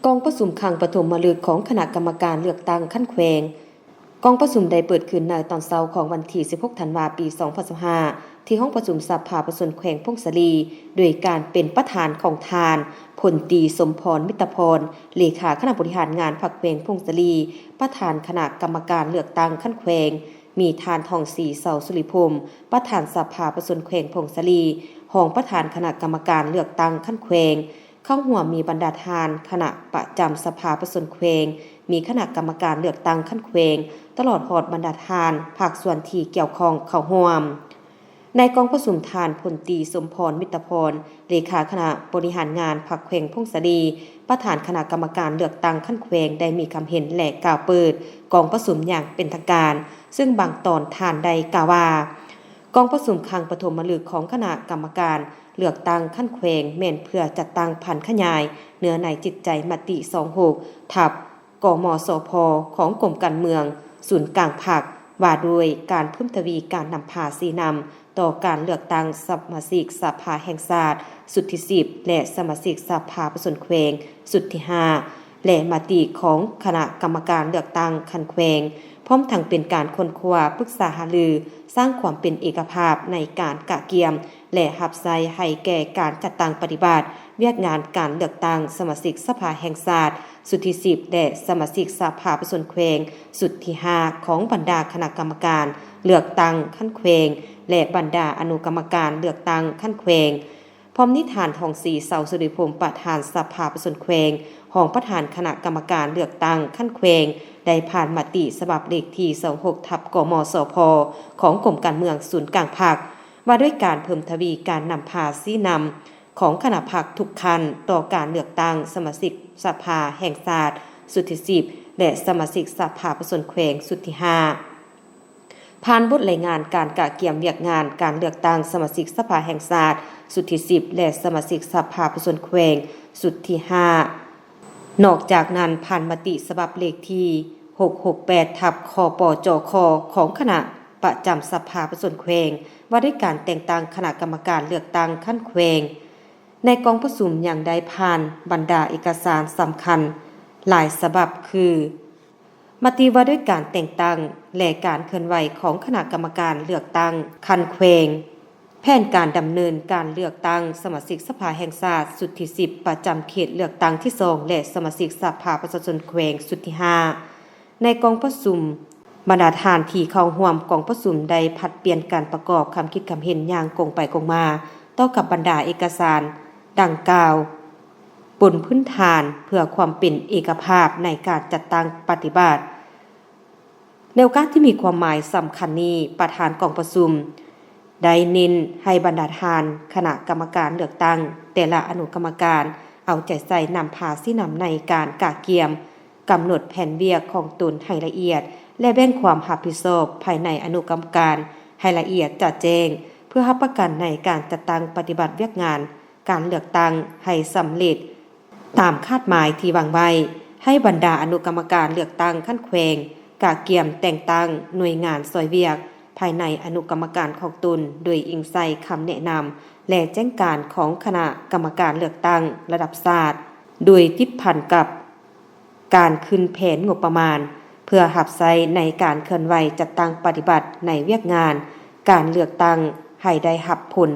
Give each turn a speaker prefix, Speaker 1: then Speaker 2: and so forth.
Speaker 1: กองประชุมครั้งปฐมฤกษ์ของคณะกรรมการเลือกตั้งขั้นแขวงกองประชุมได้เปิดขึ้นในตอนเช้าของวันที่ 16 ธันวาคม ปี 2025 ที่ห้องประชุมสภาประชาชนแขวงพงศาลีโดยการเป็นประธานของทานพลตรีสมพรมิตรพรเลขาคณะบริหารงานพรรคแขวงพงศาลีประธานคณะกรรมการเลือกตั้งขั้นแขวงมีทานทองศรีเสาสุริพรมประธานสภาประชาชนแขวงพงศาลีรองประธานคณะกรรมการเลือกตั้งขั้นแขวงเข้าหัวมีบรรดาทานคณะประจำสภาประชาชนแขวงมีคณะกรรมการเลือกตั้งขั้นแขวงตลอดหอดบรรดาทานภาคส่วนที่เกี่ยวข้องเข้าร่วมในกองประชุมทานพลตรีสมพรมิตรพรเลขาคณะบริหารงานพรรคแขวงพงศาลีประธานคณะกรรมการเลือกตั้งขั้นแขวงได้มีคำเห็นและกล่าวเปิดกองประชุมอย่างเป็นทางการซึ่งบางตอนทานได้กล่าวว่ากองประชุมครั้งปฐมฤกษ์ของคณะกรรมการเลือกตั้งขั้นแขวงแม่นเพื่อจัดตั้งพันขยายเนื้อในจิตใจมติ26ทับกมสพของกรมการเมืองศูนย์กลางภาคว่าโดยการเพิ่มทวีการนำพาสีนำต่อการเลือกตั้งสมาชิกสภาแห่งชาติสุดที่10และสมาชิกสภาประชาชนแขวงสุดที่5และมติของคณะกรรมการเลือกตั้งขั้นแขวงพร้อมทั้งเป็นการค้นคว้าปรึกษาหารือสร้างความเป็นเอกภาพในการกะเกียมและหับไซให้แก่การจัดตั้งปฏิบัติเวียกงานการเลือกตั้งสมาชิกสภาแห่งชาติสุดที่10และสมาชิกสภาประชาชนแขวงสุดที่5ของบรรดาคณะกรรมการเลือกตั้งขั้นแขวงและบรรดาอนุกรรมการเลือกตั้งขั้นแขวงพร้อมนิทานทองศรีเสาสุริพรมประธานสภาประชาชนแขวงรองประธานคณะกรรมการเลือกตั้งขั้นแขวงได้ผ่านมติฉบับเลขที่26ทับกมสพของกรมการเมืองศูนย์กลางภาคว่าด้วยการเพิ่มทวีการนำพาสีนำของคณะพรรคทุกคันต่อการเลือกตั้งสมาชิกสภาแห่งชาติสุดที่10และสมาชิกสภาประชาชนแขวงสุดที่5ผ่านบทรายงานการกะเกียมเวียกงานการเลือกตั้งสมาชิกสภาแห่งชาติสุดที่10และสมาชิกสภาประชาชนแขวงสุดที่5นอกจากนั้นผ่านมติฉบับเลขที่668ทับคปจคของคณะประจำสภาประชาชนแขวงว่าด้วยการแต่งตั้งคณะกรรมการเลือกตั้งขั้นแขวงในกองประชุมอย่างได้ผ่านบรรดาเอกสารสำคัญหลายฉบับคือมติว่าด้วยการแต่งตั้งและการเคลื่อนไหวของคณะกรรมการเลือกตั้งขั้นแขวงแผนการดำเนินการเลือกตั้งสมาชิกสภาแห่งชาติสุดที่10ประจำเขตเลือกตั้งที่2และสมาชิกสภาประชาชนแขวงสุดที่5ในกองประชุมบรรดาทานที่เข้าร่วมกองประชุมได้ผลัดเปลี่ยนการประกอบคำคิดคำเห็นอย่างกงไปกงมาต่อกับบรรดาเอกสารดังกล่าวบนพื้นฐานเพื่อความเป็นเอกภาพในการจัดตั้งปฏิบัติในโอกาสที่มีความหมายสำคัญนี้ประธานกองประชุมได้เน้นให้บรรดาทานคณะกรรมการเลือกตั้งแต่ละอนุกรรมการเอาใจใส่นำพาสีนำในการกะเกียมกำหนดแผนเวียกของตนให้ละเอียดและแบ่งความรับผิดชอบภายในอนุกรรมการให้ละเอียดจัดแจงเพื่อรับประกันในการจัดตั้งปฏิบัติเวียกงานการเลือกตั้งให้สำเร็จตามคาดหมายที่วางไว้ให้บรรดาอนุกรรมการเลือกตั้งขั้นแขวงกะเกียมแต่งตั้งหน่วยงานซอยเวียกภายในอนุกรรมการของตนโดยอิงใส่คำแนะนำและแจ้งการของคณะกรรมการเลือกตั้งระดับชาติโดยติดพันกับการขึ้นแผนงบประมาณเพื่อหับไซในการเคลื่อนไหวจัดตั้งปฏิบัติในเวียกงานการเลือกตั้งให้ได้หับผล